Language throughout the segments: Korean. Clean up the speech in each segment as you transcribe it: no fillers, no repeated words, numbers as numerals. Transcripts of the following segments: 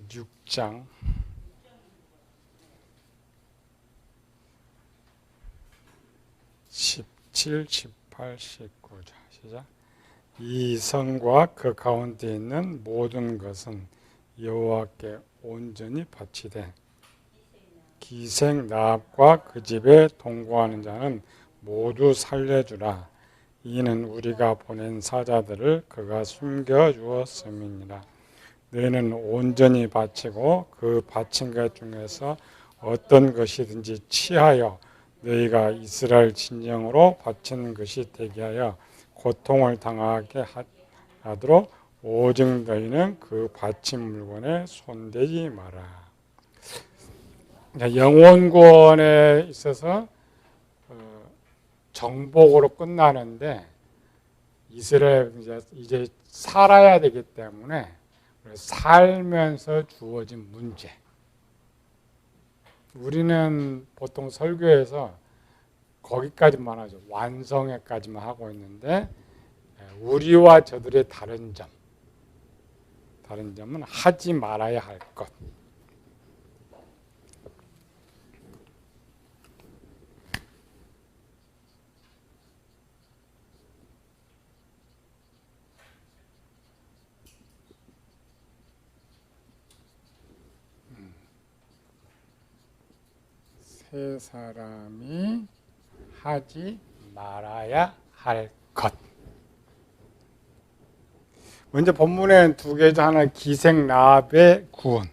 6장 17, 18, 19. 자, 시작. 이 성과 그 가운데 있는 모든 것은 여호와께 온전히 바치되 기생 나합과 그 집에 동거하는 자는 모두 살려주라. 이는 우리가 보낸 사자들을 그가 숨겨 주었음이니라. 너희는 온전히 바치고 그 바친 것 중에서 어떤 것이든지 취하여 너희가 이스라엘 진영으로 바치는 것이 되게 하여 고통을 당하게 하도록 오직 너희는 그 바친 물건에 손대지 마라. 영혼 구원에 있어서 정복으로 끝나는데 이스라엘 이제 살아야 되기 때문에 살면서 주어진 문제. 우리는 보통 설교에서 거기까지만 하죠. 완성에까지만 하고 있는데 우리와 저들의 다른 점은 하지 말아야 할 것. 세 사람이 하지 말아야 할 것. 먼저 본문에는 두 개죠. 하나 기생 라합의 구원.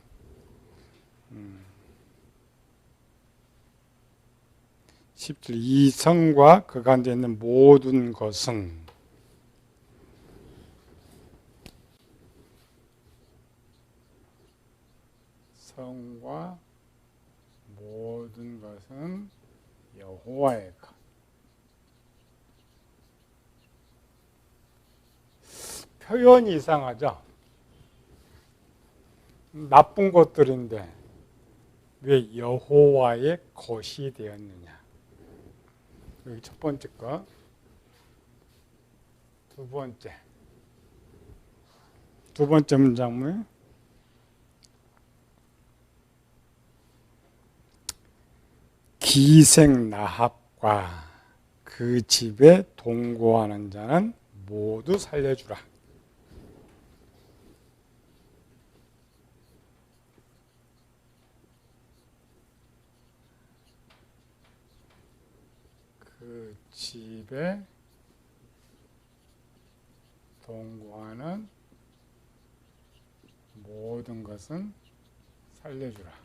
10절 이 성과 그 가운데 있는 모든 것은 성과 모든 것은 여호와의 것. 표현이 이상하죠? 나쁜 것들인데 왜 여호와의 것이 되었느냐? 여기 첫 번째 거. 두 번째 문장은 기생 나합과 그 집에 동거하는 자는 모두 살려주라. 그 집에 동거하는 모든 것은 살려주라.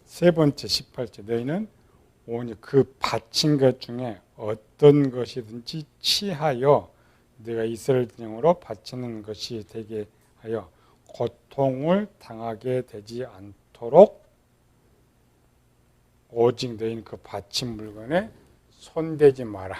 세 번째 18절 너희는 오직 그 바친 것 중에 어떤 것이든지 취하여 네가 이스라엘 진영으로 바치는 것이 되게 하여 고통을 당하게 되지 않도록 오직 너희는 그 바친 물건에 손대지 마라.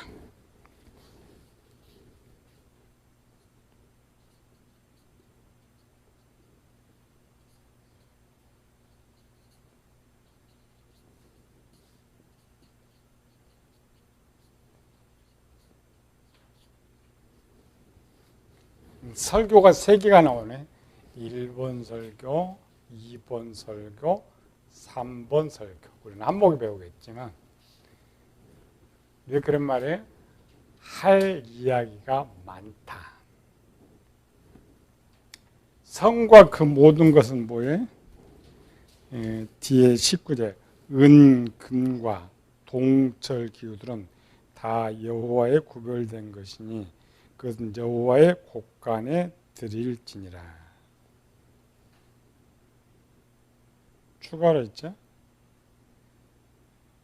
설교가 3개가 나오네. 1번 설교, 2번 설교, 3번 설교. 우리는 한목에 배우겠지만 왜 그런 말이에요? 할 이야기가 많다. 성과 그 모든 것은 뭐예요? 뒤에 19절 은, 금과 동철 기구들은 다 여호와의 구별된 것이니 그것은 여호와의 곳간에 드릴지니라. 추가로 있죠.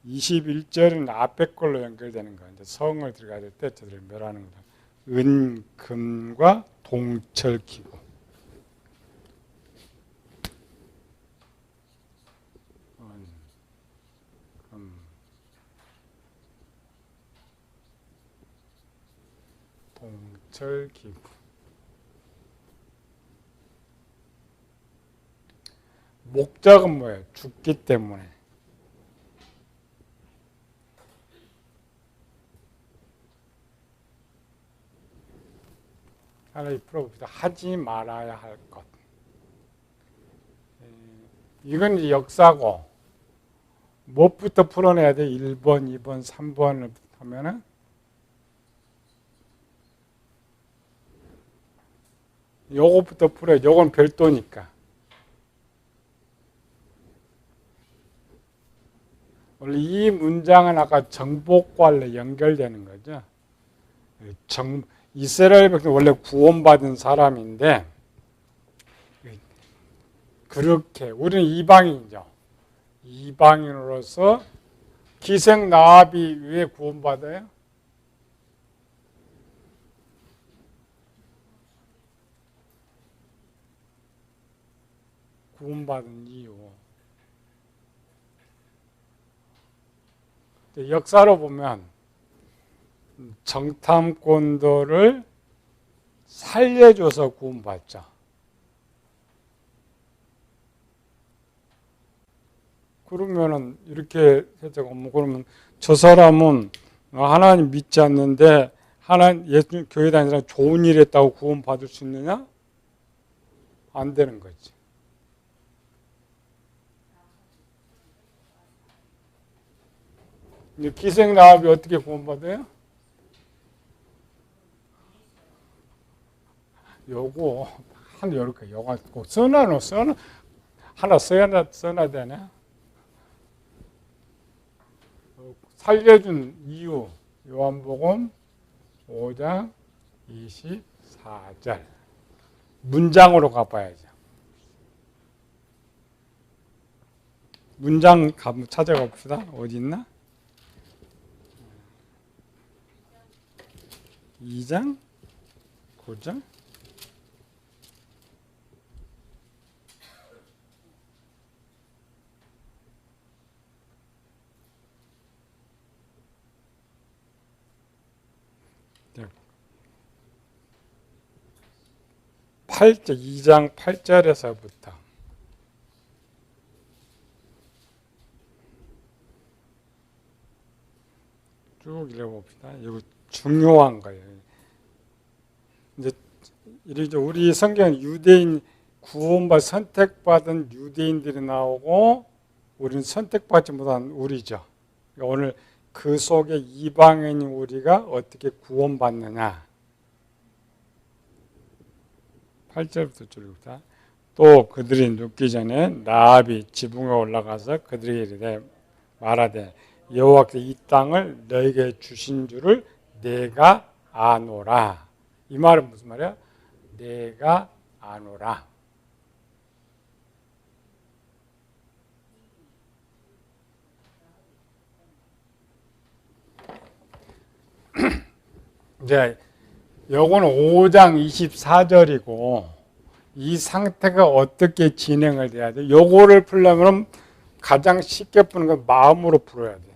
21절은 앞에 걸로 연결되는 거예요. 성을 들어갈 때 저들을 멸하는 거다. 은, 금과 동철 기구. 동철 기구. 목적은 뭐예요? 죽기 때문에. 이 하나씩 풀어봅시다. 하지 말아야 할 것. 이건 이제 역사고, 무엇부터 풀어내야 돼? 1번, 2번, 3번을 하면은 요거부터 풀어야 돼. 요건 별도니까. 원래 이 문장은 아까 정복관le 연결되는 거죠. 이스라엘 백성 원래 구원받은 사람인데 그렇게 우리는 이방인이죠. 이방인으로서 기생 나합이 왜 구원받아요? 구원받은 이유. 역사로 보면 정탐꾼들을 살려줘서 구원받죠. 그러면은 이렇게 해석하면 그러면 저 사람은 하나님 믿지 않는데 하나님 예수님 교회 다니느라 좋은 일 했다고 구원받을 수 있느냐? 안 되는 거지. 기생나합이 어떻게 구원받아요? 요거 한 이렇게 요거 꼭 써놔 하나 써놔야 되네. 살려준 이유 요한복음 5장 24절 문장으로 가봐야죠. 문장 한번 찾아가 봅시다. 어디 있나? 2장 9절 네. 2장 8절에서부터 쭉 읽어봅시다. 이거 중요한 거예요. 이제 우리 성경은 유대인 구원받 선택받은 유대인들이 나오고 우리는 선택받지 못한 우리죠. 오늘 그 속에 이방인인 우리가 어떻게 구원받느냐. 8절부터 줄입니다. 또 그들이 눕기 전에 나합이 지붕에 올라가서 그들에게 이르되 말하되 여호와께서 이 땅을 너에게 주신 줄을 내가 아노라. 이 말은 무슨 말이야? 내가 아노라. 이제 요거는 5장 24절이고 이 상태가 어떻게 진행을 돼야 돼? 요거를 풀려면 가장 쉽게 푸는 건 마음으로 풀어야 돼.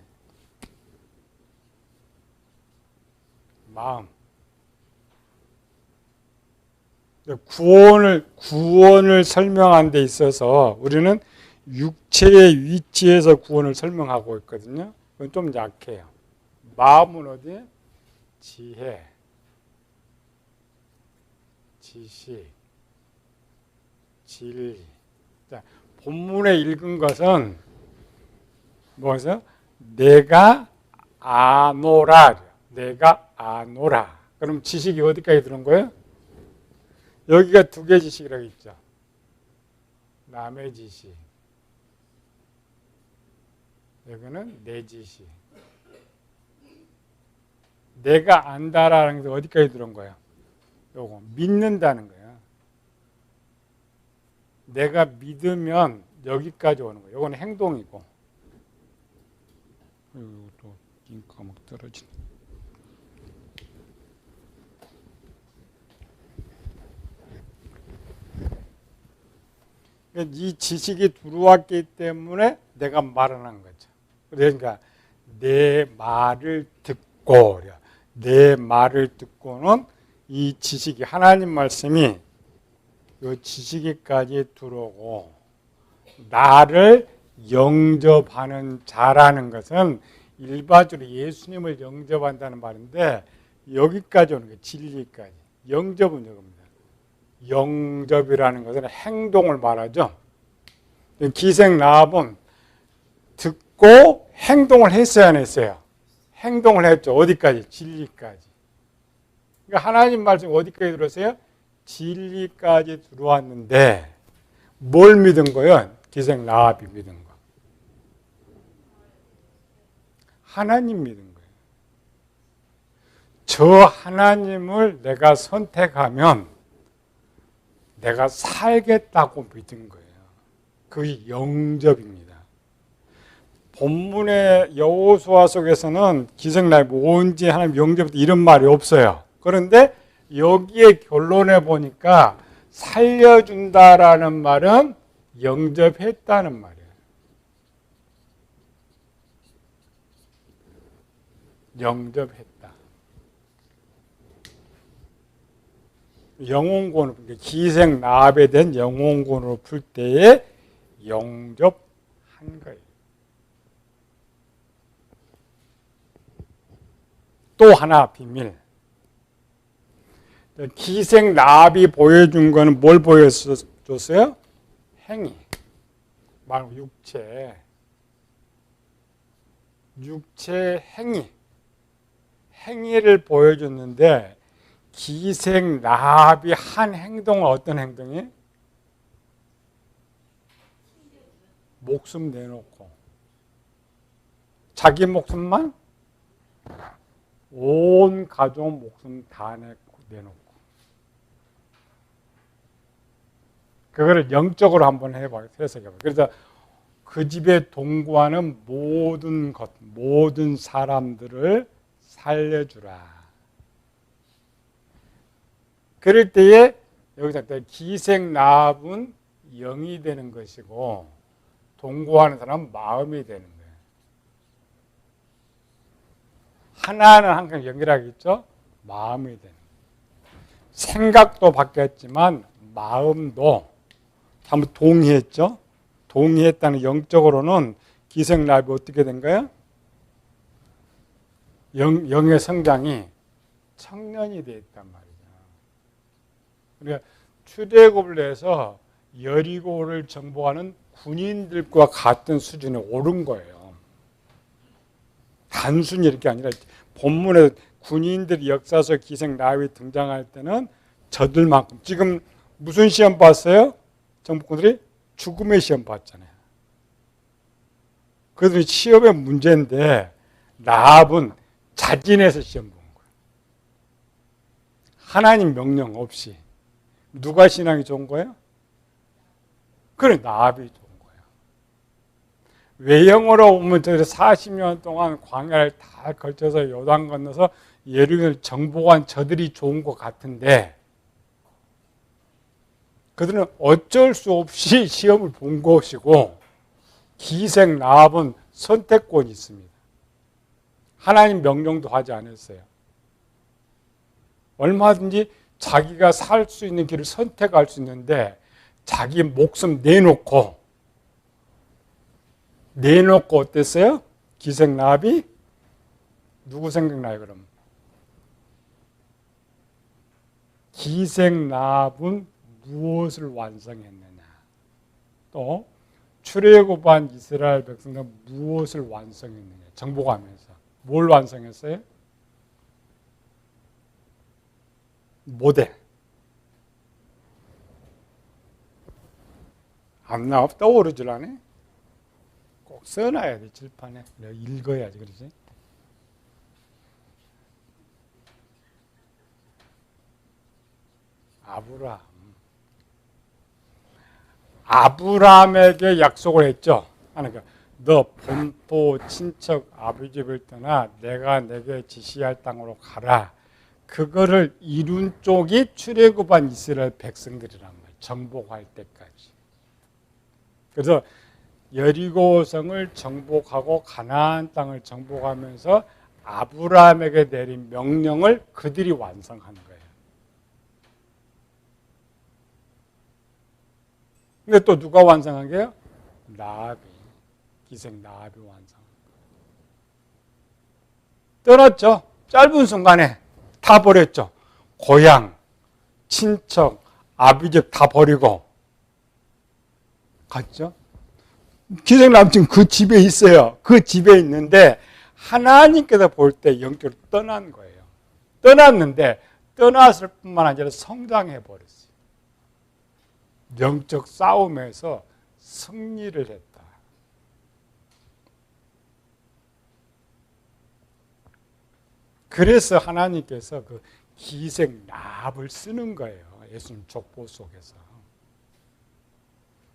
마음. 구원을 설명한 데 있어서 우리는 육체의 위치에서 구원을 설명하고 있거든요. 그건 좀 약해요. 마음은 어디? 지혜, 지식, 진리. 자, 본문에 읽은 것은 뭐죠? 내가 아노라. 내가 아노라. 그럼 지식이 어디까지 들은 거예요? 여기가 두 개 지식이라고 있죠. 남의 지식. 여기는 내 지식. 내가 안다라는 게 어디까지 들은 거예요? 요거 믿는다는 거예요. 내가 믿으면 여기까지 오는 거예요. 요거는 행동이고. 또 잉크가 막 떨어지네. 이 지식이 들어왔기 때문에 내가 말을 한 거죠. 그러니까 내 말을 듣고, 내 말을 듣고는 이 지식이 하나님 말씀이 이 지식이까지 들어오고 나를 영접하는 자라는 것은 일반적으로 예수님을 영접한다는 말인데 여기까지 오는 거예요. 진리까지. 영접은 이겁니다. 영접이라는 것은 행동을 말하죠. 기생나합은 듣고 행동을 했어야 안 했어요? 행동을 했죠. 어디까지? 진리까지. 그러니까 하나님 말씀 어디까지 들었어요? 진리까지 들어왔는데 뭘 믿은 거예요? 기생나합이 믿은 거. 하나님 믿은 거예요. 저 하나님을 내가 선택하면 내가 살겠다고 믿은 거예요. 그게 영접입니다. 본문의 여호수아 속에서는 기생나합이 온지 하나님 영접 이런 말이 없어요. 그런데 여기에 결론에 보니까 살려준다라는 말은 영접했다는 말이에요. 영접했다. 영혼권으로, 기생나합에 대한 영혼권으로 풀 때에 영접한 거예요. 또 하나 비밀. 기생나합이 보여준 거는 뭘 보여줬어요? 행위. 말 육체 행위. 행위를 보여줬는데 기생나합이 한 행동은 어떤 행동이? 목숨 내놓고. 자기 목숨만? 온 가족 목숨 다 내놓고. 그거를 영적으로 한번 해봐요. 해석해봐요. 그래서 그 집에 동거하는 모든 것, 모든 사람들을 살려주라. 그럴 때에 여기서 기생나합은 영이 되는 것이고 동거하는 사람은 마음이 되는 거예요. 하나는 항상 영이라겠죠? 마음이 되는 거예요. 생각도 바뀌었지만 마음도 한번 동의했죠? 동의했다는 영적으로는 기생나합이 어떻게 된 거예요? 영의 성장이 청년이 되어 있단 말이죠. 그러니까 출애굽을 해서 여리고를 정복하는 군인들과 같은 수준에 오른 거예요. 단순히 이렇게 아니라 본문에 군인들이 역사 속 기생나합이 등장할 때는 저들만큼 지금 무슨 시험 봤어요? 정복군들이 죽음의 시험 봤잖아요. 그래서 시험의 문제인데 나합은 자진해서 시험 본 거예요. 하나님 명령 없이. 누가 신앙이 좋은 거예요? 그래, 나합이 좋은 거예요. 외형으로 보면 40년 동안 광야를 다 걸쳐서 요단 건너서 예루살렘을 정복한 저들이 좋은 것 같은데 그들은 어쩔 수 없이 시험을 본 것이고 기생나합은 선택권이 있습니다. 하나님 명령도 하지 않았어요. 얼마든지 자기가 살 수 있는 길을 선택할 수 있는데 자기 목숨 내놓고 어땠어요? 기생나합이? 누구 생각나요 그럼? 기생나합은 무엇을 완성했느냐? 또 출애굽한 이스라엘 백성들은 무엇을 완성했느냐? 정복하면서 뭘 완성했어요? 모델. 안 나와 떠오르질 않네. 꼭 써놔야 돼 칠판에. 내가 읽어야지 그러지. 아브라함에게 약속을 했죠. 그러니까 너 본토 친척 아버지 집을 떠나 내가 내게 지시할 땅으로 가라. 그거를 이룬 쪽이 출애굽한 이스라엘 백성들이란 말이에요. 정복할 때까지. 그래서 여리고성을 정복하고 가나안 땅을 정복하면서 아브라함에게 내린 명령을 그들이 완성한 거예요. 근데 또 누가 완성한 게요? 나합이, 기생나합이 완성한 거예요. 떠났죠. 짧은 순간에 다 버렸죠. 고향, 친척, 아비집 다 버리고 갔죠. 기생나무 지금 그 집에 있어요. 그 집에 있는데 하나님께서 볼 때 영적으로 떠난 거예요. 떠났는데 떠났을 뿐만 아니라 성장해 버렸어요. 영적 싸움에서 승리를 했다. 그래서 하나님께서 그 기생 라합을 쓰는 거예요. 예수님 족보 속에서.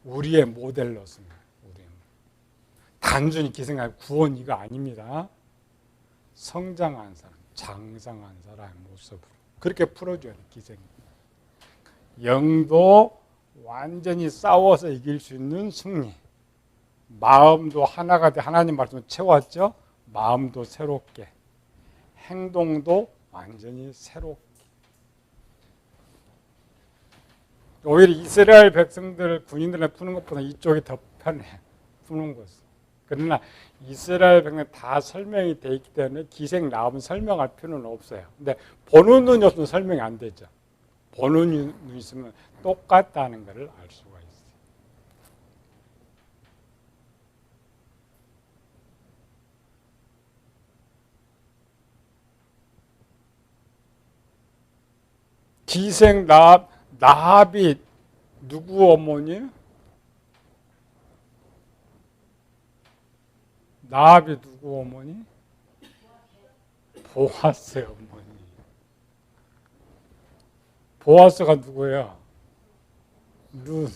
우리의 모델로 쓰는 거예요. 단순히 기생하고 구원 이거 아닙니다. 성장한 사람, 장성한 사람의 모습으로 그렇게 풀어줘야 돼. 기생. 영도 완전히 싸워서 이길 수 있는 승리. 마음도 하나가 돼. 하나님 말씀을 채웠죠. 마음도 새롭게, 행동도 완전히 새롭게. 오히려 이스라엘 백성들 군인들을 푸는 것보다 이쪽이 더 편해. 푸는 것은. 그러나 이스라엘 백성은 다 설명이 돼 있기 때문에 기생 라합은 설명할 필요는 없어요. 근데 보는 눈이 없으면 설명이 안 되죠. 보는 눈이 있으면 똑같다는 것을 알 수가 있어요. 기생 라합이 누구 어머니? 라합이 누구 어머니? 보아스의 어머니. 보아스가 누구야? 룻.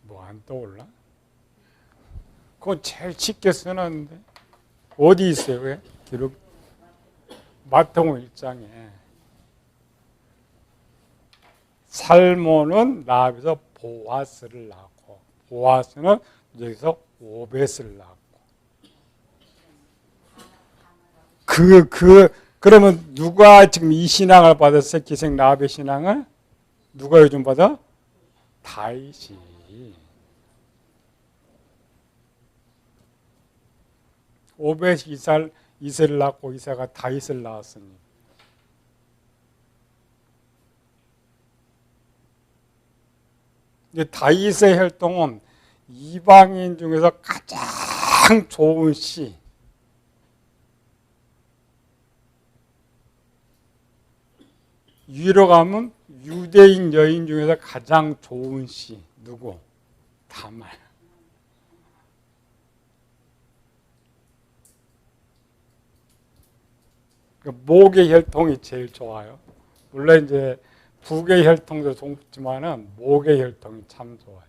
뭐 안 떠올라? 그건 제일 쉽게 써놨는데 어디 있어요? 왜? 기록 마태복음 1장에 살몬은 라합에서 보아스를 낳고 보아스는 여기서 오벳을 낳고 그러면 누가 지금 이 신앙을 받았어요? 기생 라합의 신앙을 누가 요즘 받아? 다윗이. 오벳이 이새를 낳고 이새가 다윗을 낳았으니 다윗의 혈통은 이방인 중에서 가장 좋은 씨, 위로 가면 유대인 여인 중에서 가장 좋은 씨 누구? 다말. 목의 혈통이 제일 좋아요. 물론 이제 북의 혈통도 좋지만은 목의 혈통이 참 좋아요.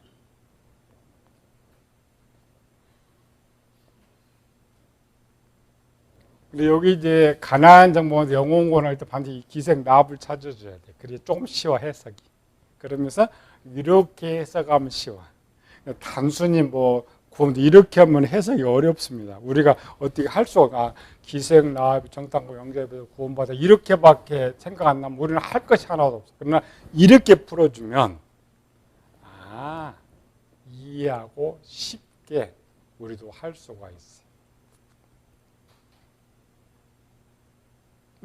근데 여기 이제 가나안 정복에서 영혼권 할 때 반드시 기생 라합을 찾아줘야 돼. 그래 조금 쉬워 해석이. 그러면서 이렇게 해석하면 쉬워. 단순히 뭐 이렇게 하면 해석이 어렵습니다. 우리가 어떻게 할 수가 기생 라합이 정탐과 영접에서 구원받아 이렇게밖에 생각 안 나면 우리는 할 것이 하나도 없어. 그러나 이렇게 풀어주면 이해하고 쉽게 우리도 할 수가 있어.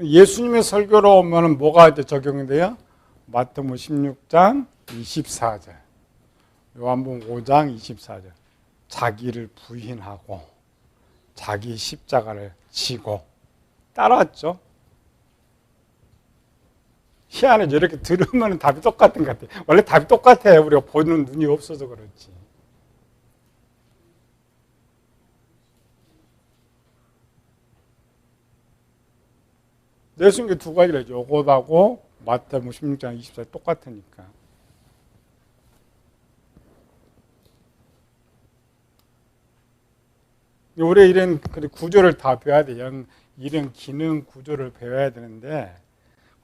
예수님의 설교로 오면 뭐가 이제 적용이 돼요? 마태복음 16장 24절, 요한복음 5장 24절. 자기를 부인하고 자기 십자가를 지고 따랐죠. 희한해. 이렇게 들으면 답이 똑같은 것 같아요. 원래 답이 똑같아요. 우리가 보는 눈이 없어서 그렇지. 예수님께 두 가지를 해줘. 요것하고 마태복음 16장 24절 똑같으니까. 우리 이런 구조를 다 배워야 돼. 이런 기능 구조를 배워야 되는데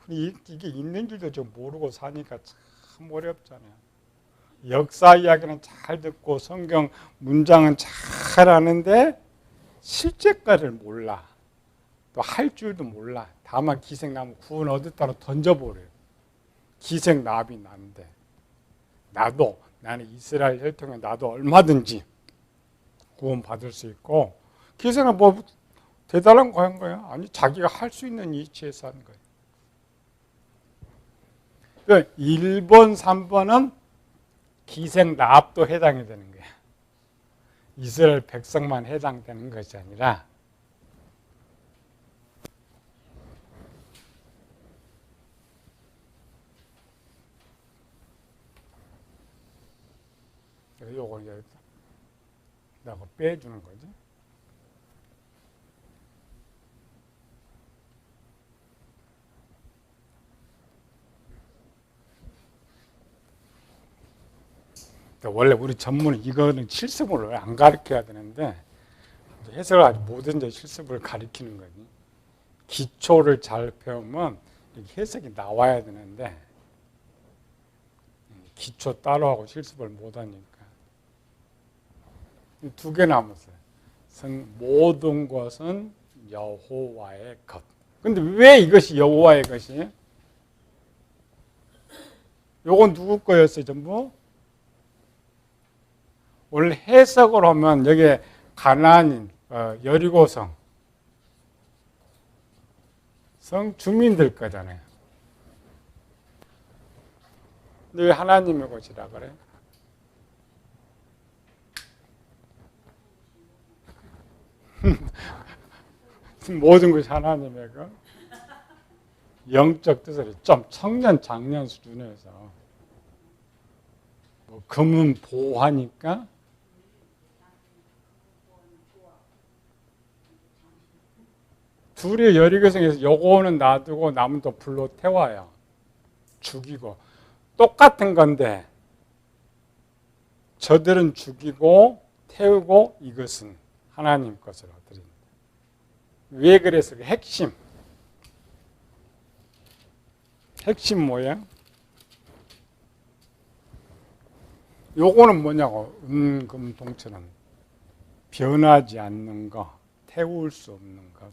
이게 있는 줄도 좀 모르고 사니까 참 어렵잖아요. 역사 이야기는 잘 듣고 성경 문장은 잘 아는데 실제까지를 몰라. 또 할 줄도 몰라. 다만 기생나무 구원 얻었다고 던져버려요. 기생나비 난데 나는 이스라엘 혈통에 나도 얼마든지 구원 받을 수 있고 기생은 뭐 대단한 거 한 거야? 아니, 자기가 할 수 있는 이치에서 한 거야. 그 1번, 3번은 기생납도 해당이 되는 거야. 이스라엘 백성만 해당되는 것이 아니라 요걸 이제 내가 빼주는 거지. 원래 우리 전문은 이거는 실습을 안 가르쳐야 되는데 해석을 아주 모든 실습을 가르치는 거지. 기초를 잘 배우면 해석이 나와야 되는데 기초 따로 하고 실습을 못 하니까. 두 개 남았어요. 모든 것은 여호와의 것. 근데 왜 이것이 여호와의 것이에요? 요건 누구 거였어요, 전부? 원래 해석을 하면 여기에 가나안인, 여리고성, 성 주민들 거잖아요. 근데 왜 하나님의 것이라 그래? 모든 것이 하나님의 것. 영적 뜻을 좀 청년 장년 수준에서 뭐 금은 보호하니까 둘이 여리고성에서 요거는 놔두고 남은 또 불로 태워요. 죽이고 똑같은 건데 저들은 죽이고 태우고 이것은 하나님 것으로 드립니다. 왜 그래서 핵심 뭐야? 요거는 뭐냐고. 은금동처럼 변하지 않는 거, 태울 수 없는 것.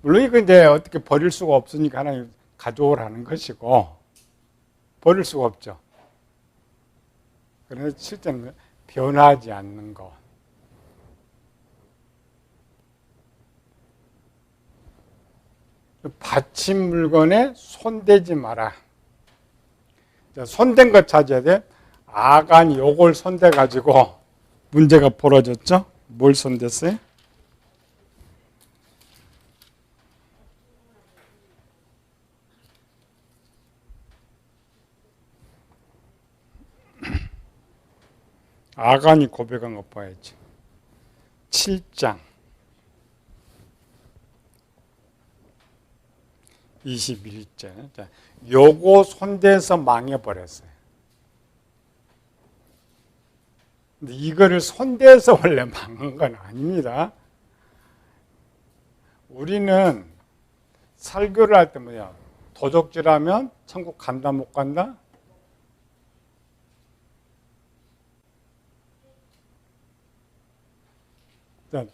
물론 이거 이제 어떻게 버릴 수가 없으니까 하나님 가져오라는 것이고 버릴 수가 없죠. 그래서 실제는 변하지 않는 것. 받침 물건에 손대지 마라. 손댄 것 찾아야 돼. 아간이 요걸 손대가지고 문제가 벌어졌죠? 뭘 손댔어요? 아간이 고백한 것 봐야지. 7장 21절. 요거 손대서 망해버렸어요. 근데 이거를 손대서 원래 망한 건 아닙니다. 우리는 설교를 할 때 뭐야? 도적질하면 천국 간다 못 간다?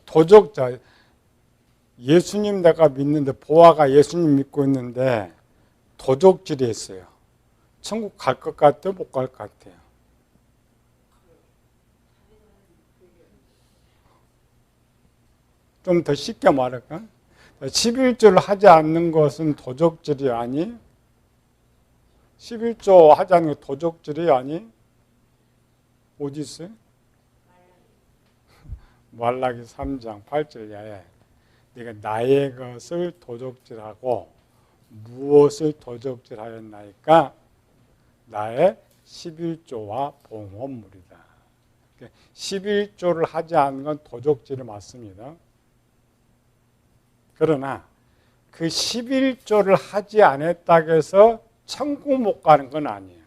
도적자, 예수님 내가 믿는데 보아가 예수님 믿고 있는데 도적질이 했어요. 천국 갈 것 같아요? 못 갈 것 같아요? 좀 더 쉽게 말할까? 11조를 하지 않는 것은 도적질이 아니? 11조 하지 않는 것 도적질이 아니? 어디 있어요? 말라기 3장 8절에 네가 나의 것을 도적질하고 무엇을 도적질하였나이까? 나의 11조와 봉헌물이다. 11조를 하지 않는 건 도적질이 맞습니다. 그러나 그 11조를 하지 않았다고 해서 천국 못 가는 건 아니에요.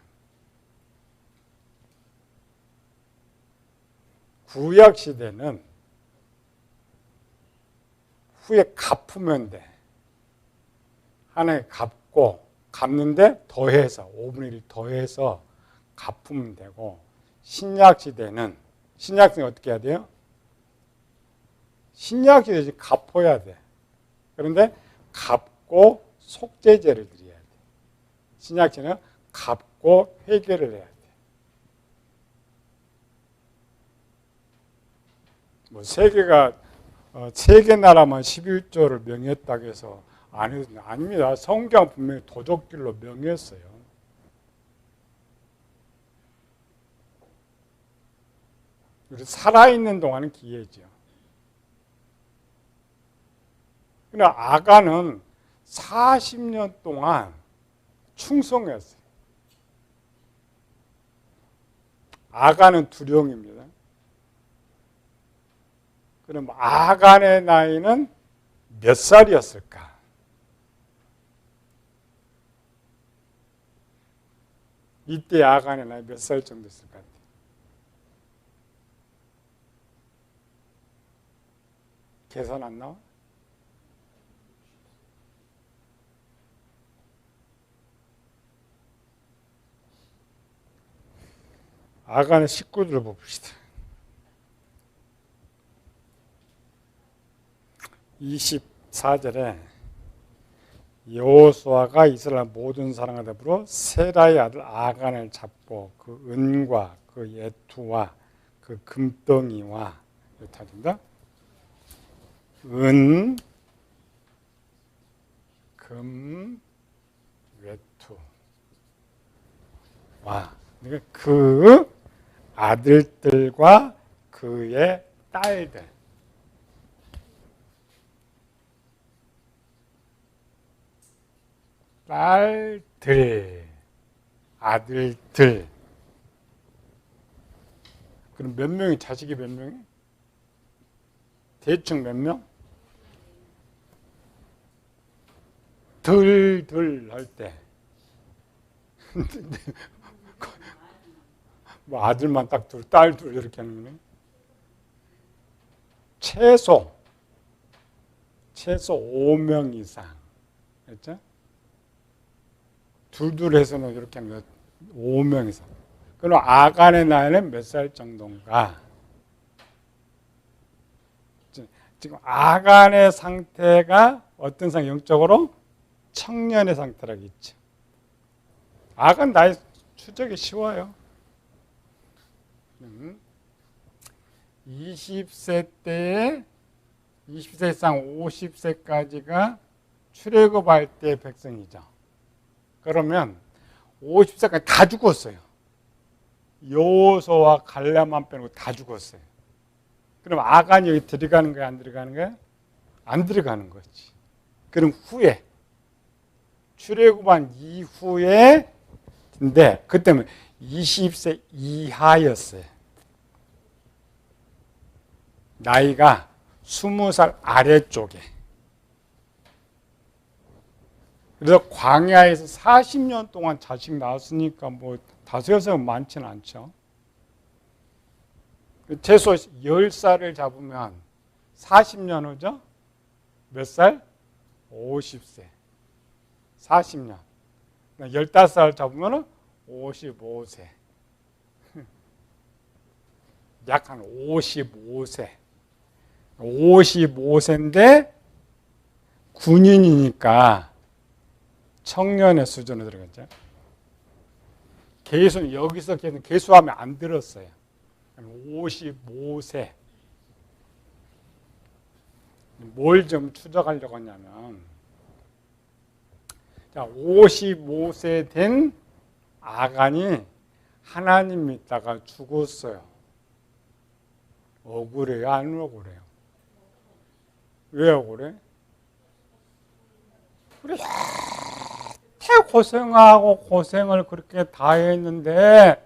구약 시대는 후에 갚으면 돼. 하나에 갚고 갚는데 더해서 5분의 1 더해서 갚으면 되고, 신약 시대는 어떻게 해야 돼요? 신약 시대는 갚아야 돼. 그런데 갚고 속죄제를 드려야 돼. 신약 시대는 갚고 회개를 해야 돼. 뭐 세계가 세계 나라만 11조를 명했다고 해서 아닙니다. 성경 분명히 도적질로 명했어요. 우리 살아있는 동안은 기회죠. 그러나 아간은 40년 동안 충성했어요. 아간은 두령입니다. 그럼 아간의 나이는 몇 살이었을까? 이때 아간의 나이 몇 살 정도 됐을 것 같아요? 계산 안 나와? 아간의 식구들을 봅시다. 24절에 여호수아가 이스라엘 모든 사람과 더불어 세라의 아들 아간을 잡고 그 은과 그 예투와 그 금덩이와 이렇게 합니다. 은, 금, 외투 와 그러니까 그 아들들과 그의 딸들 아들들 그럼 몇 명이 자식이 몇 명이? 대충 몇 명? 할 때 뭐 아들만 딱 둘, 딸 둘 이렇게 하는 거네. 최소 5명 이상. 그렇죠? 둘 해서는 이렇게 하면 5명 이상. 그럼 아간의 나이는 몇 살 정도인가? 지금 아간의 상태가 어떤 상태? 영적으로 청년의 상태라고 있죠. 아간 나이 추적이 쉬워요. 20세 때에 20세 이상 50세까지가 출애굽할 때 백성이죠. 그러면 50세까지 다 죽었어요. 여호수아와 갈렙만 빼고 다 죽었어요. 그럼 아간이 여기 들어가는 거야, 안 들어가는 거야? 안 들어가는 거지. 그럼 후에 출애굽한 이후에 근데 그때는 20세 이하였어요. 나이가 20살 아래쪽에. 그래서 광야에서 40년 동안 자식 낳았으니까 뭐 5-6살 많지는 않죠. 최소 10살을 잡으면 40년 후죠? 몇 살? 50세. 40년. 15살 잡으면 55세. 약 한 55세. 55세인데 군인이니까 청년의 수준으로 들어갔죠. 계수는 여기서 계수하면 안 들었어요. 55세. 뭘 좀 추적하려고 하냐면, 자, 55세 된 아간이 하나님 믿다가 죽었어요. 억울해요? 안 억울해요? 왜 억울해? 우리 여태 고생하고 고생을 그렇게 다 했는데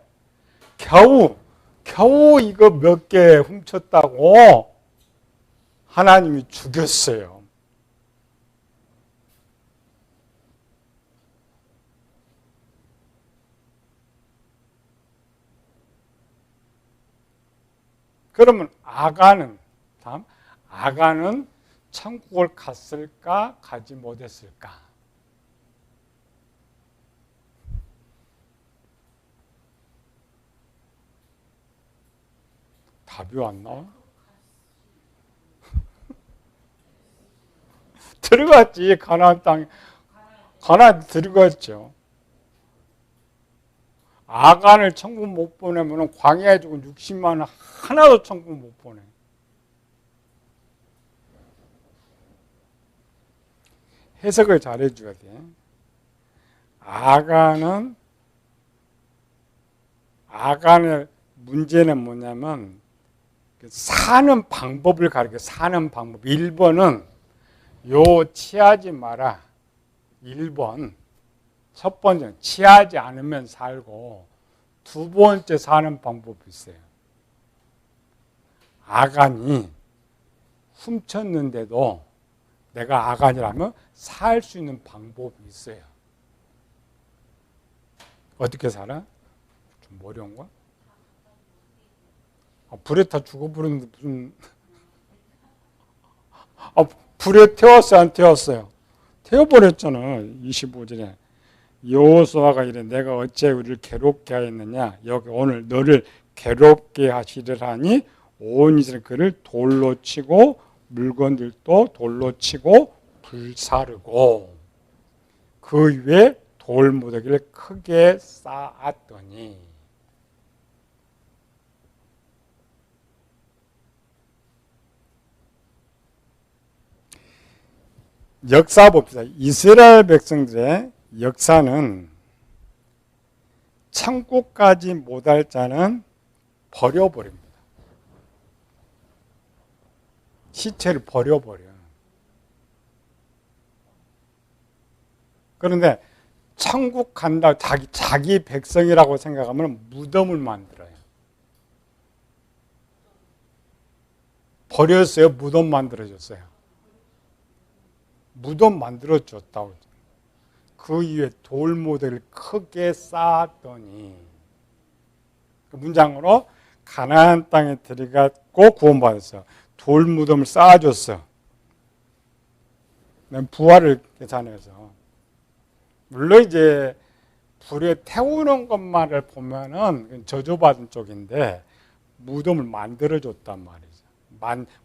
겨우 이거 몇 개 훔쳤다고 하나님이 죽였어요. 그러면 아간은 천국을 갔을까 가지 못했을까? 답이 안 나와? 들어갔지. 가나안 땅 가나안 들어갔죠. 아간을 천국 못 보내면 광야에 죽은 60만 하나도 천국 못 보내. 해석을 잘 해줘야 돼. 아간의 문제는 뭐냐면 사는 방법을 가르쳐. 사는 방법. 1번은 취하지 마라. 1번. 첫 번째는 취하지 않으면 살고, 두 번째 사는 방법이 있어요. 아간이 훔쳤는데도 내가 아간이라면 살 수 있는 방법이 있어요. 어떻게 살아? 좀 어려운가? 불에 타 죽어버렸는데 무슨 불에 태웠어요? 안 태웠어요? 태워버렸잖아. 25절에 여호수아가 이래 내가 어째 우리를 괴롭게 하였느냐 여기 오늘 너를 괴롭게 하시리라 하니 온 이스라엘 그를 돌로 치고 물건들도 돌로 치고 불사르고 그 위에 돌무더기를 크게 쌓았더니 역사 봅시다. 이스라엘 백성들의 역사는 천국까지 못할 자는 버려버립니다. 시체를 버려버려. 그런데 천국 간다 자기 백성이라고 생각하면 무덤을 만들어요. 버렸어요? 무덤 만들어줬어요? 무덤 만들어줬다고. 그 위에 돌무더기를 크게 쌓았더니 그 문장으로 가나안 땅에 들어갔고 구원받았어. 돌무덤을 쌓아줬어. 부활을 계산해서. 물론 이제 불에 태우는 것만을 보면은 저주받은 쪽인데 무덤을 만들어줬단 말이죠.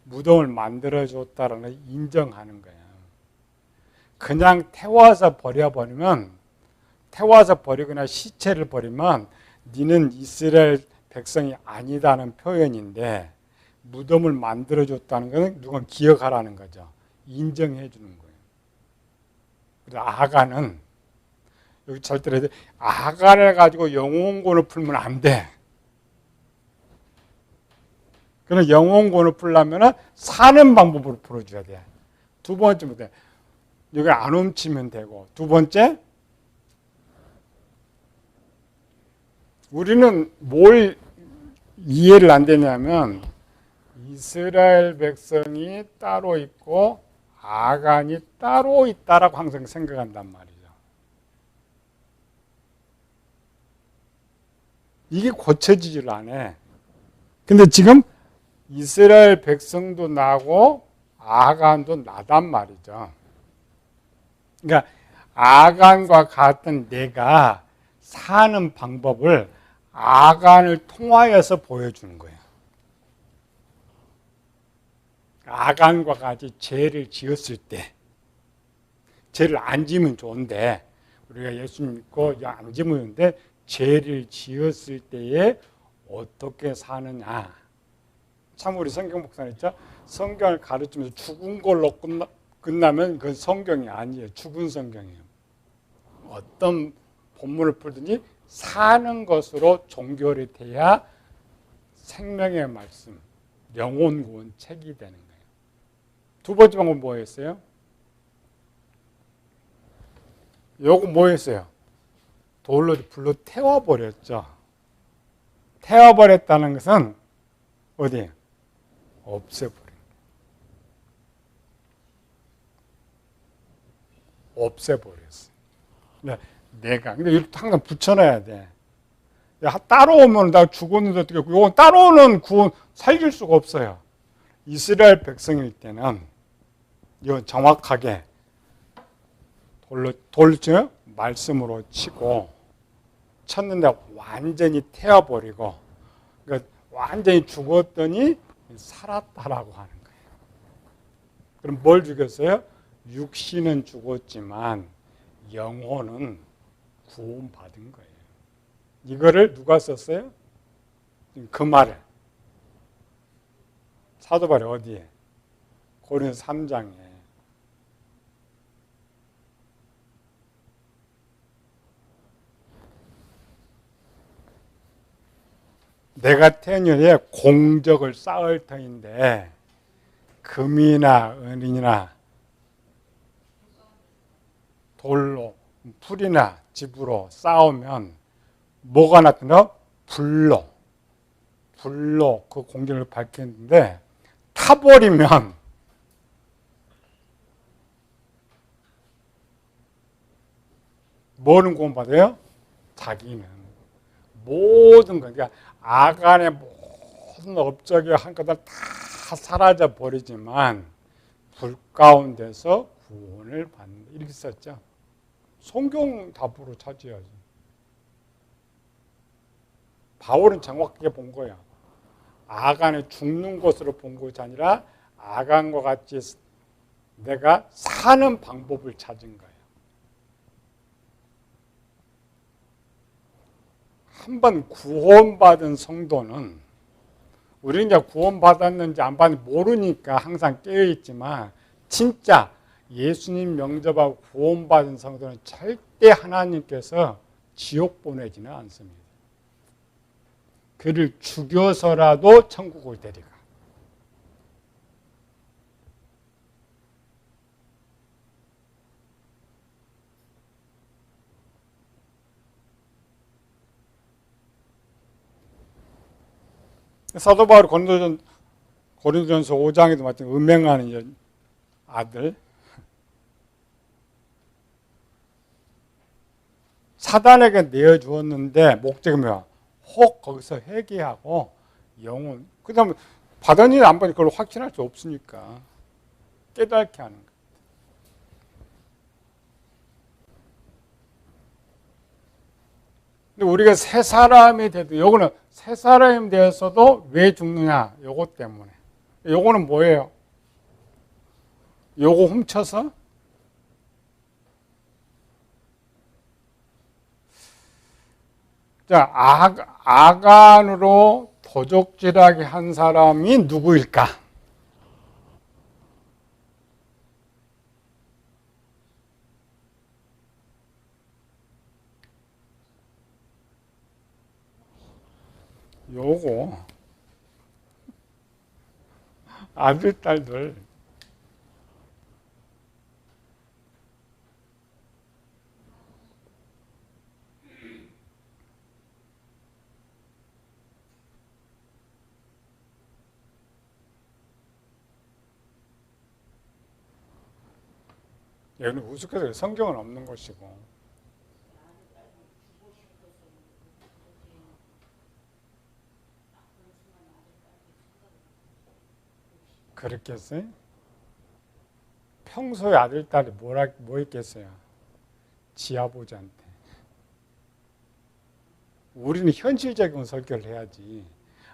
무덤을 만들어줬다라는 인정하는 거야. 그냥 태워서 버리거나 시체를 버리면 니는 이스라엘 백성이 아니다는 표현인데 무덤을 만들어줬다는 것은 누가 기억하라는 거죠. 인정해 주는 거예요. 그래서 아간은 여기 잘 들어야 돼. 아간을 가지고 영혼권을 풀면 안 돼. 그럼 영혼권을 풀려면 사는 방법으로 풀어줘야 돼. 두 번째부터 여기 안 훔치면 되고, 두 번째 우리는 뭘 이해를 안 되냐면 이스라엘 백성이 따로 있고 아간이 따로 있다라고 항상 생각한단 말이죠. 이게 고쳐지질 않아. 근데 지금 이스라엘 백성도 나고 아간도 나단 말이죠. 그러니까 아간과 같은 내가 사는 방법을 아간을 통하여서 보여주는 거예요. 아간과 같이 죄를 지었을 때, 죄를 안 지으면 좋은데 우리가 예수 믿고 안 지으면 좋은데 죄를 지었을 때에 어떻게 사느냐. 참 우리 성경 목사님 있죠? 성경을 가르치면서 죽은 걸로 끝나면 그건 성경이 아니에요. 죽은 성경이에요. 어떤 본문을 풀든지 사는 것으로 종결이 돼야 생명의 말씀, 영혼 구원 책이 되는 거예요. 두 번째 방법은 뭐였어요? 요거 뭐였어요? 돌로 불로 태워버렸죠. 태워버렸다는 것은 어디에? 없애버린 거예요. 없애버렸어요. 내가 근데 이렇게 항상 붙여놔야 돼. 야, 따라오면 나 죽었는데 어떻게 이건 따라오는 구원 살릴 수가 없어요. 이스라엘 백성일 때는 이거 정확하게 돌로 말씀으로 치고 쳤는데 완전히 태워버리고 그러니까 완전히 죽었더니 살았다라고 하는 거예요. 그럼 뭘 죽였어요? 육신은 죽었지만 영혼은 구원받은 거예요. 이거를 누가 썼어요? 그 말을 사도 바울이 어디에? 고린도 3장에 내가 태어나에 공적을 쌓을 터인데 금이나 은이나 돌로 풀이나 집으로 쌓으면 뭐가 나타나? 불로 그 공적을 밝혔는데 타버리면 뭐는 구원받아요? 자기는 모든 것, 그러니까 아간의 모든 업적이 한꺼번에 다 사라져 버리지만 불 가운데서 구원을 받는다 이렇게 썼죠. 성경 답으로 찾아야지. 바울은 정확하게 본 거야. 아간이 죽는 것으로 본 것이 아니라 아간과 같이 내가 사는 방법을 찾은 거예요. 한번 구원받은 성도는 우리는 이제 구원받았는지 안 받는지 모르니까 항상 깨어있지만 진짜 예수님 영접하고 구원받은 성도는 절대 하나님께서 지옥 보내지는 않습니다. 그를 죽여서라도 천국을 데려가. 사도 바울이 고린도전서 5장에도 마찬가지로 음행하는 아들 사단에게 내어주었는데 목적이 뭐야? 혹 거기서 회개하고 영혼 그 다음에 받은 일 안 받으니 그걸 확신할 수 없으니까 깨닫게 하는 거예요. 근데 우리가 새 사람이 돼도 요거는 새 사람이 되어서도 왜 죽느냐? 요거 때문에. 요거는 뭐예요? 요거 훔쳐서 자, 아간으로 도적질하게 한 사람이 누구일까? 요거 아들, 딸들 여기는 우스갯소리 성경은 없는 것이고 그렇겠어요? 평소에 아들, 딸이 뭐 있겠어요? 지 아버지한테. 우리는 현실적인 설교를 해야지.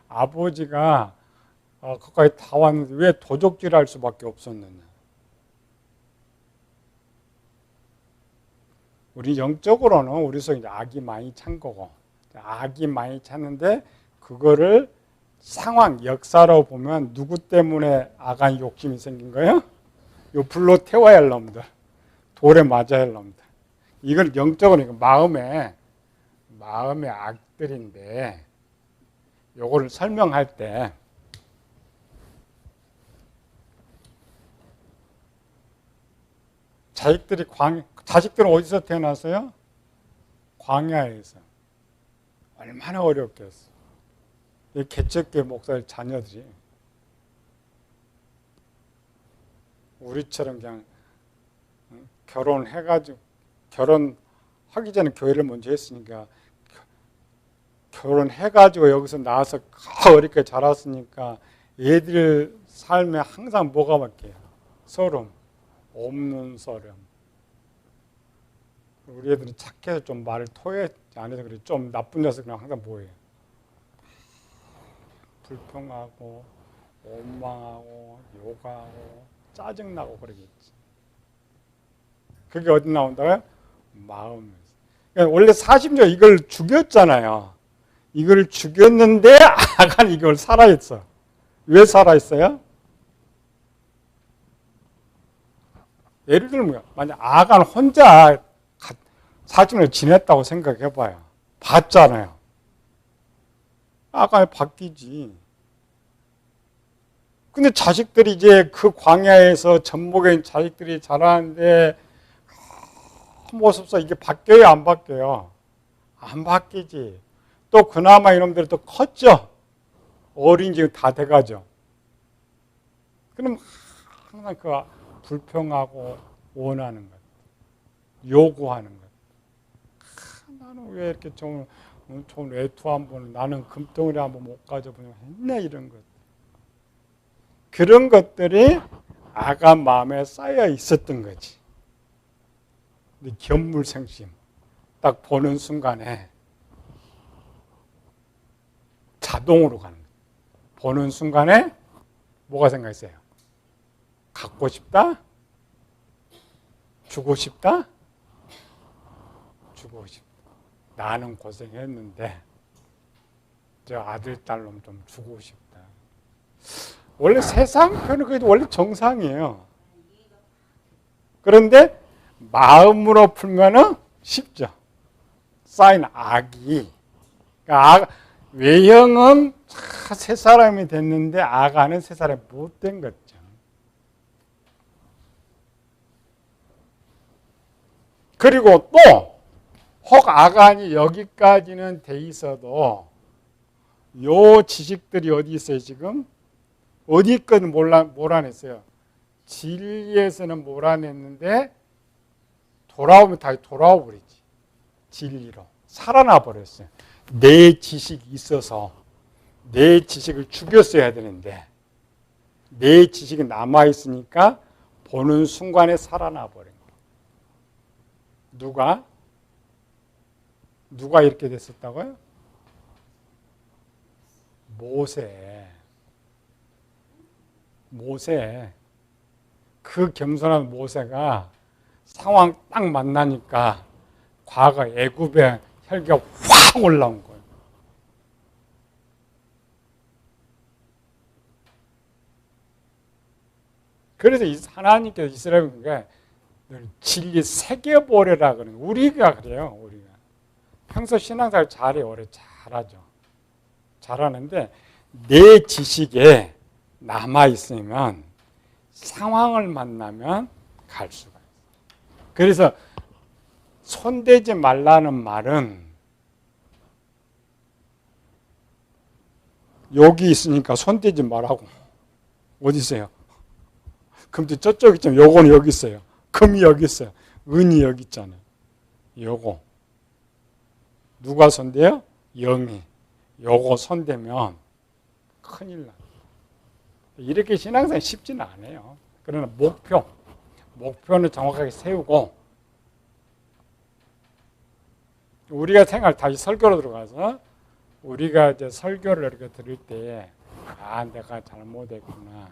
아버지가 거기까지 다 왔는데 왜 도적질할 수밖에 없었느냐. 우리 영적으로는 우리 속에 악이 많이 찬 거고 악이 많이 찼는데 그거를 상황, 역사로 보면 누구 때문에 악한 욕심이 생긴 거예요? 요 불로 태워야 할 놈들, 돌에 맞아야 할 놈들. 이걸 영적으로 마음의 악들인데 요거를 설명할 때 자식들은 어디서 태어났어요? 광야에서. 얼마나 어렵겠어. 개척교회 목사의 자녀들이 우리처럼 그냥 결혼해가지고 결혼하기 전에 교회를 먼저 했으니까 결혼해가지고 여기서 나와서 어렵게 자랐으니까 얘들 삶에 항상 뭐가 바뀌어요? 서름, 없는 서름. 우리 애들은 착해서 좀 말을 토해지 않아서 그래. 좀 나쁜 녀석은 항상 뭐예요? 불평하고 원망하고 욕하고 짜증나고 그러겠지. 그게 어디 나온다고요? 마음에서. 그러니까 원래 40년 이걸 죽였잖아요. 이걸 죽였는데 아간 이걸 살아있어. 왜 살아있어요? 예를 들면 만약 아간 혼자 40년을 지냈다고 생각해봐요. 봤잖아요. 아가 바뀌지. 근데 자식들이 이제 그 광야에서 전목에 자식들이 자라는데 모습서 이게 바뀌어요, 안 바뀌어요? 안 바뀌지. 또 그나마 이놈들이 또 컸죠. 어린 지 다 돼가죠. 그럼 항상 그 불평하고 원하는 것, 요구하는 것. 나는 왜 이렇게 좋은 외투 한번, 나는 금덩어리 한번 못 가져보냐 했네, 이런 것. 그런 것들이 아가 마음에 쌓여 있었던 거지. 근데 견물생심 딱 보는 순간에 자동으로 가는 거예요. 보는 순간에 뭐가 생각했어요? 갖고 싶다? 주고 싶다? 주고 싶다. 나는 고생했는데 저 아들, 딸놈 좀 주고 싶다. 원래 세상 표현은 그게 원래 정상이에요. 그런데 마음으로 풀면은 쉽죠. 쌓인 악이. 그러니까 외형은 새 사람이 됐는데 아가는 새 사람이 못 된 거죠. 그리고 또 혹 아간이 여기까지는 돼 있어도 요 지식들이 어디 있어요 지금? 어디 있건 몰아냈어요. 진리에서는 몰아냈는데 돌아오면 다시 돌아와 버리지. 진리로 살아나 버렸어요. 내 지식이 있어서 내 지식을 죽였어야 되는데 내 지식이 남아 있으니까 보는 순간에 살아나 버린 거예요. 누가 이렇게 됐었다고요? 모세. 그 겸손한 모세가 상황 딱 만나니까 과거 애굽의 혈기가 확 올라온 거예요. 그래서 하나님께서 이스라엘에게 진리 새겨보래라 그러는 거예요. 우리가 그래요. 우리가 평소 신앙생활 잘해 오래 잘하죠. 잘하는데 내 지식에 남아 있으면 상황을 만나면 갈 수가 있어요. 그래서 손대지 말라는 말은 여기 있으니까 손대지 말라고. 어디 있어요? 금도 저쪽 있잖아요. 요거는 여기 있어요. 금이 여기 있어요. 은이 여기 있잖아요. 요거 누가 손대요? 영이. 요거 손대면 큰일 나. 이렇게 신앙생활 쉽지는 않아요. 그러나 목표는 정확하게 세우고 우리가 생활 다시 설교로 들어가서 우리가 이제 설교를 이렇게 들을 때 내가 잘못했구나.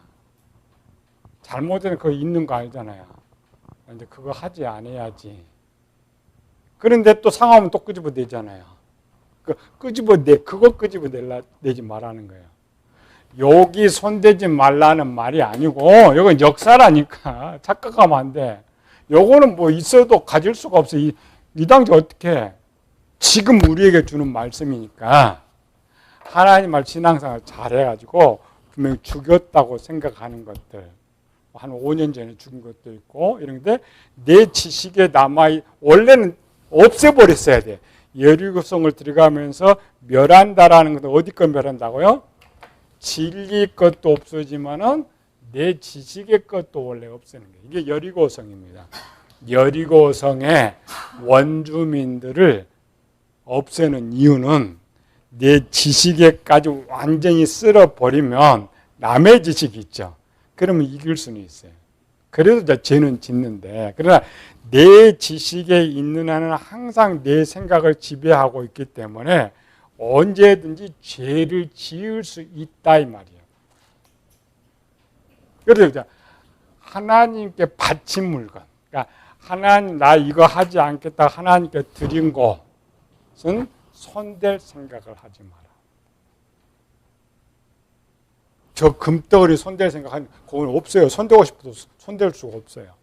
잘못은 그거 있는 거 알잖아요. 근데 그거 하지 않아야지. 그런데 또 상하면 또 끄집어내잖아요. 그거 끄집어내지 말라는 거예요. 여기 손대지 말라는 말이 아니고 이건 역사라니까 착각하면 안 돼. 요거는 뭐 있어도 가질 수가 없어. 이 당시 어떻게 해? 지금 우리에게 주는 말씀이니까 하나님 말 신앙생활 잘해가지고 분명히 죽였다고 생각하는 것들 한 5년 전에 죽은 것도 있고 이런데 내 지식에 원래는 없애버렸어야 돼. 여리고성을 들어가면서 멸한다라는 것은 어디 것 멸한다고요? 진리 것도 없어지만은 내 지식의 것도 원래 없애는 거예요. 이게 여리고성입니다. 여리고성의 원주민들을 없애는 이유는 내 지식에까지 완전히 쓸어버리면 남의 지식이 있죠. 그러면 이길 수는 있어요. 그래서 죄는 짓는데 그러나 내 지식에 있는 한은 항상 내 생각을 지배하고 있기 때문에 언제든지 죄를 지을 수 있다 이 말이에요. 그래서 하나님께 바친 물건, 그러니까 하나님 나 이거 하지 않겠다 하나님께 드린 것은 손댈 생각을 하지 마라. 저 금덩어리 손댈 생각하는 그건 없어요. 손대고 싶어도 손댈 수가 없어요.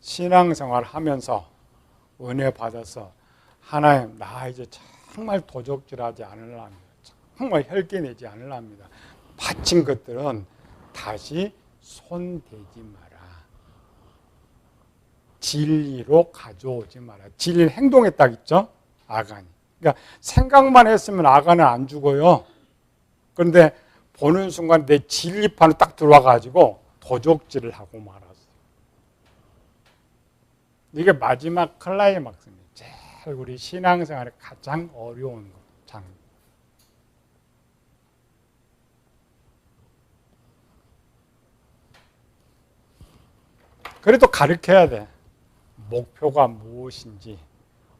신앙생활 하면서 은혜 받아서 하나님 나 이제 정말 도적질하지 않으려면 정말 혈기내지 않으랍니다. 바친 것들은 다시 손대지 마라. 진리로 가져오지 마라. 진리는 행동에 딱 있죠? 아간이. 그러니까 생각만 했으면 아간은 안 죽어요. 그런데 보는 순간 내 진리판에 딱 들어와가지고 도적질을 하고 말았어요. 이게 마지막 클라이막스입니다. 제일 우리 신앙생활에 가장 어려운 거. 그래도 가르쳐야 돼. 목표가 무엇인지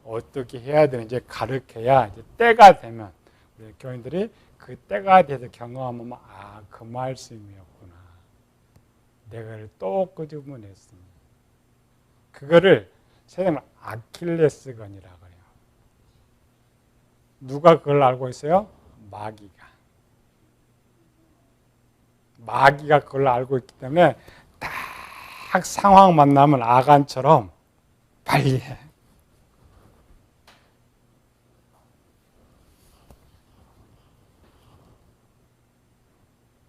어떻게 해야 되는지 가르쳐야 이제 때가 되면 우리 교인들이 그 때가 돼서 경험하면 그 말씀이었구나. 내가 또 끄집어냈습니다. 그거를 세상은 아킬레스건이라고 그래요. 누가 그걸 알고 있어요? 마귀가 그걸 알고 있기 때문에 딱 상황 만나면 아간처럼 빨리 해.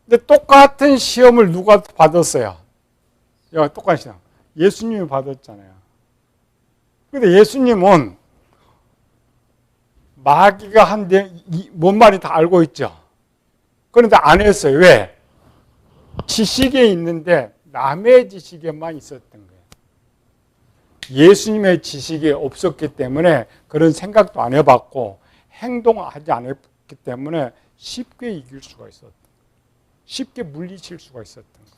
근데 똑같은 시험을 누가 받았어요? 똑같은 시험. 예수님이 받았잖아요. 근데 예수님은 마귀가 한데 뭔 말이 다 알고 있죠. 그런데 안 했어요. 왜? 지식에 있는데 남의 지식에만 있었던 거예요. 예수님의 지식이 없었기 때문에 그런 생각도 안 해봤고 행동하지 않았기 때문에 쉽게 이길 수가 있었던 거예요. 쉽게 물리칠 수가 있었던 거예요.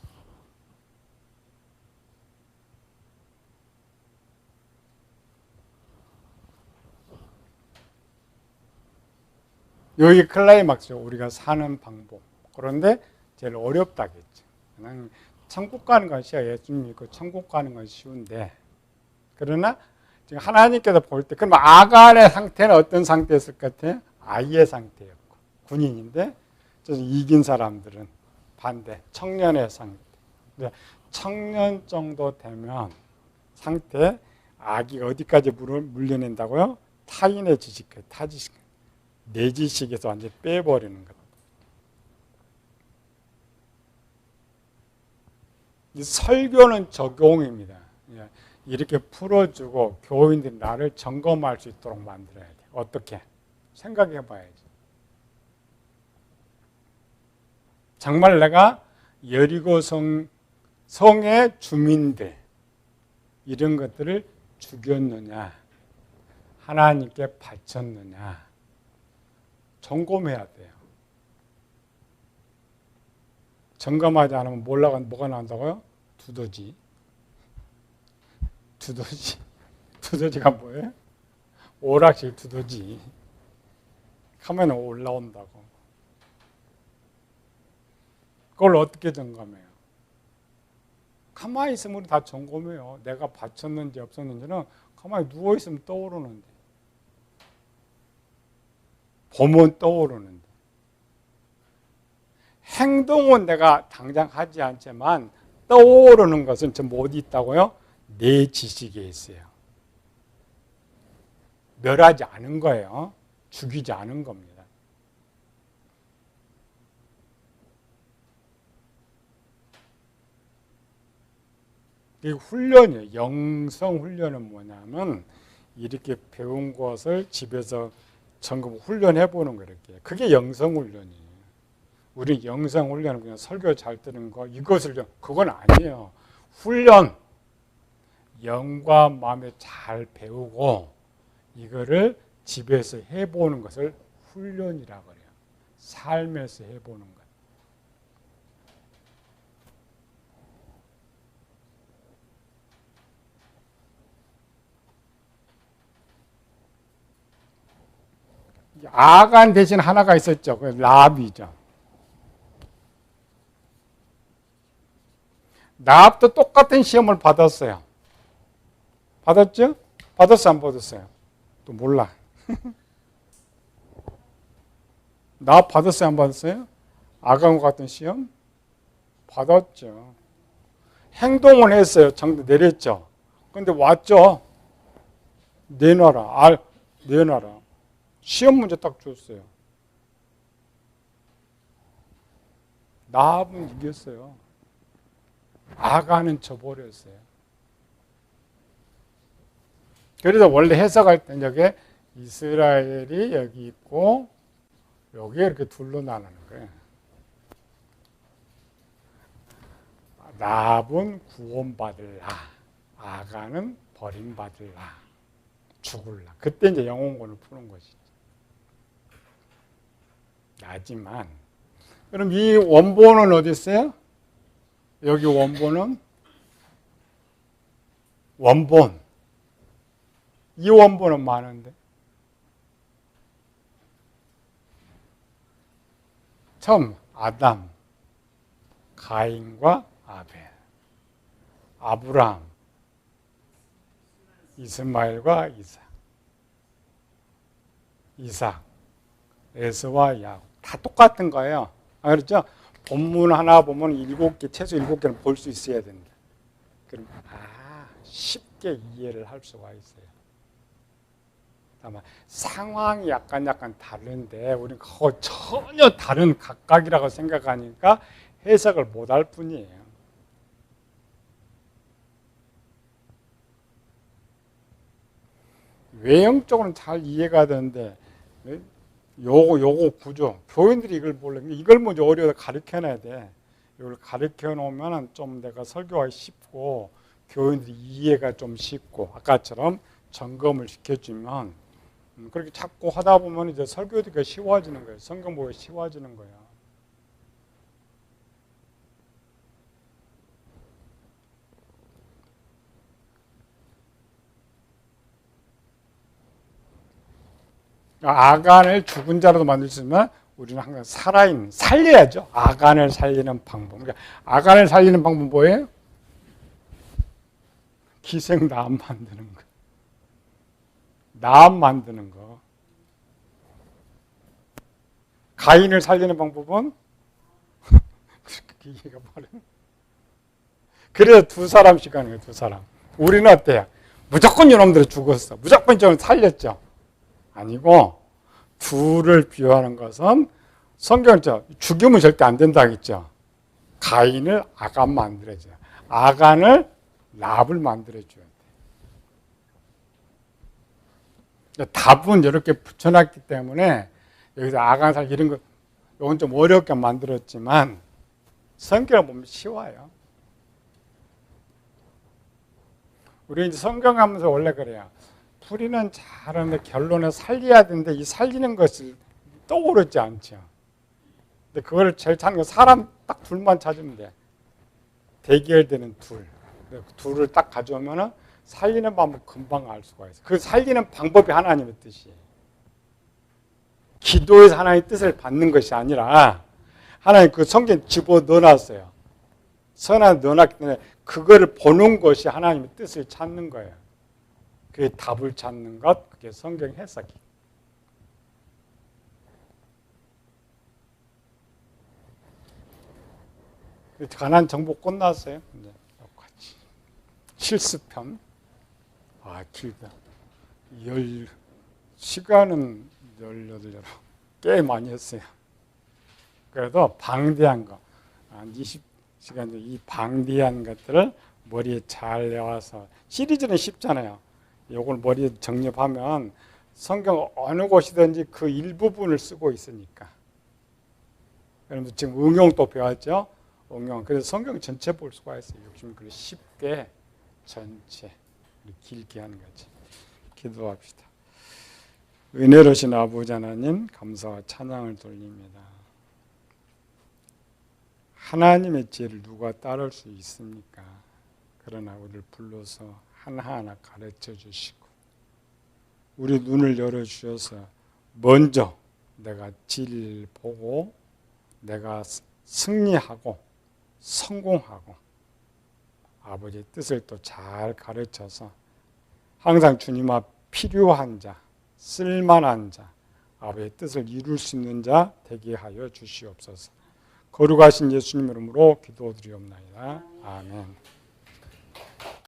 여기 클라이막스죠. 우리가 사는 방법. 그런데 제일 어렵다겠죠. 그냥 천국 가는 것이야. 예수님 믿고 천국 가는 건 쉬운데. 그러나 지금 하나님께서 볼 때 그럼 아간의 상태는 어떤 상태였을 것 같아요? 아이의 상태였고 군인인데 이긴 사람들은 반대 청년의 상태. 청년 정도 되면 상태 악이 어디까지 물려낸다고요? 타인의 지식, 타지식, 내 지식에서 완전히 빼버리는 것. 이 설교는 적용입니다. 이렇게 풀어주고 교인들이 나를 점검할 수 있도록 만들어야 돼. 어떻게? 생각해 봐야지. 정말 내가 여리고 성의 주민들 이런 것들을 죽였느냐, 하나님께 바쳤느냐 점검해야 돼요. 점검하지 않으면 뭐가 나온다고요? 두더지. 두더지가 뭐예요? 오락실 두더지. 카메라 올라온다고. 그걸 어떻게 점검해요? 가만히 있으면 다 점검해요. 내가 바쳤는지 없었는지는 가만히 누워있으면 떠오르는데. 보면 떠오르는데. 행동은 내가 당장 하지 않지만 떠오르는 것은 전부 어디 있다고요? 내 지식에 있어요. 멸하지 않은 거예요. 죽이지 않은 겁니다. 이 훈련이에요. 영성 훈련은 뭐냐면 이렇게 배운 것을 집에서 점검 훈련해 보는 거예요. 그게 영성 훈련이에요. 우리 영성 훈련은 그냥 설교 잘 듣는 거 이것을 그건 아니에요. 훈련. 영과 마음에 잘 배우고 이거를 집에서 해보는 것을 훈련이라고 해요. 삶에서 해보는 것. 아간 대신 하나가 있었죠. 그 라합이죠. 라합도 똑같은 시험을 받았어요. 받았죠? 받았어 안 받았어요? 또 몰라. 라합 받았어요 안 받았어요? 아간과 같은 시험? 받았죠. 행동을 했어요. 정도 내렸죠. 그런데 왔죠. 내놔라. 내놔라. 시험 문제 딱 줬어요. 나합은 이겼어요. 아간은 져버렸어요. 그래서 원래 해석할 때 여기 이스라엘이 여기 있고 여기에 이렇게 둘로 나누는 거예요. 나합은 구원받을라, 아간은 버림받을라, 죽을라. 그때 이제 영혼권을 푸는 것이죠. 나지만 그럼 이 원본은 어디 있어요? 여기 원본은 원본. 이 원본은 많은데 처음 아담, 가인과 아벨, 아브라함, 이스마엘과 이삭, 에서와 야곱 다 똑같은 거예요. 그렇죠? 본문 하나 보면 7개, 최소 7개는 볼 수 있어야 된다. 그럼 쉽게 이해를 할 수가 있어요. 다만 상황이 약간 다른데 우리는 그거 전혀 다른 각각이라고 생각하니까 해석을 못할 뿐이에요. 외형적으로는 잘 이해가 되는데 요거 구조, 교인들이 이걸 모르는 이걸 먼저 어려워 가르쳐놔야 돼. 이걸 가르쳐 놓으면 좀 내가 설교하기 쉽고 교인들이 이해가 좀 쉽고 아까처럼 점검을 시켜주면 그렇게 자꾸 하다 보면 이제 설교하기가 쉬워지는 거예요. 성경 보기 쉬워지는 거예요. 아간을 죽은 자로도 만들 수 있지만 우리는 항상 살아있는, 살려야죠. 아간을 살리는 방법. 그러니까 아간을 살리는 방법은 뭐예요? 기생 나합 만드는 거. 나합 만드는 거. 가인을 살리는 방법은 그렇게 이해가 빠르네. 그래서 두 사람씩 하는 거예요. 두 사람. 우리는 어때요? 무조건 이놈들이 죽었어. 무조건 좀 살렸죠. 아니고 둘을 비유하는 것은 성경은 죽이면 절대 안 된다 했죠. 가인을 아간 만들어줘요. 아간을 랍을 만들어줘야 돼. 답은 이렇게 붙여놨기 때문에 여기서 아간살 이런 거 이건 좀 어렵게 만들었지만 성경을 보면 쉬워요. 우리 이제 성경 하면서 원래 그래요. 풀이는 잘하는데 결론에 살려야 되는데 이 살리는 것이 떠오르지 않죠. 근데 그걸 제일 찾는 건 사람 딱 둘만 찾으면 돼. 대결되는 둘. 둘을 딱 가져오면 살리는 방법 금방 알 수가 있어요. 그 살리는 방법이 하나님의 뜻이에요. 기도에서 하나님의 뜻을 받는 것이 아니라 하나님 그 성경 집어 넣어놨어요. 선한 넣어놨기 때문에 그거를 보는 것이 하나님의 뜻을 찾는 거예요. 그게 답을 찾는 것, 그게 성경 해석이. 가나안 정보 끝났어요. 이제 똑같이 실습편. 길다. 시간은 18년 꽤 많이 했어요. 그래도 방대한 거, 한 20시간 이 방대한 것들을 머리에 잘 외워서 시리즈는 쉽잖아요. 이걸 머리에 정립하면 성경 어느 곳이든지 그 일부분을 쓰고 있으니까. 여러분들 지금 응용도 배웠죠? 응용. 그래서 성경 전체 볼 수가 있어요. 욕심 그래 쉽게 전체 길게 하는 거지. 기도합시다. 은혜로신 아버지 하나님 감사와 찬양을 돌립니다. 하나님의 지혜를 누가 따를 수 있습니까? 그러나 우리를 불러서 하나하나 가르쳐 주시고 우리 눈을 열어주셔서 먼저 내가 진리를 보고 내가 승리하고 성공하고 아버지의 뜻을 또 잘 가르쳐서 항상 주님 앞 필요한 자, 쓸만한 자, 아버지의 뜻을 이룰 수 있는 자 되게 하여 주시옵소서. 거룩하신 예수님 이름으로 기도드리옵나이다. 아멘.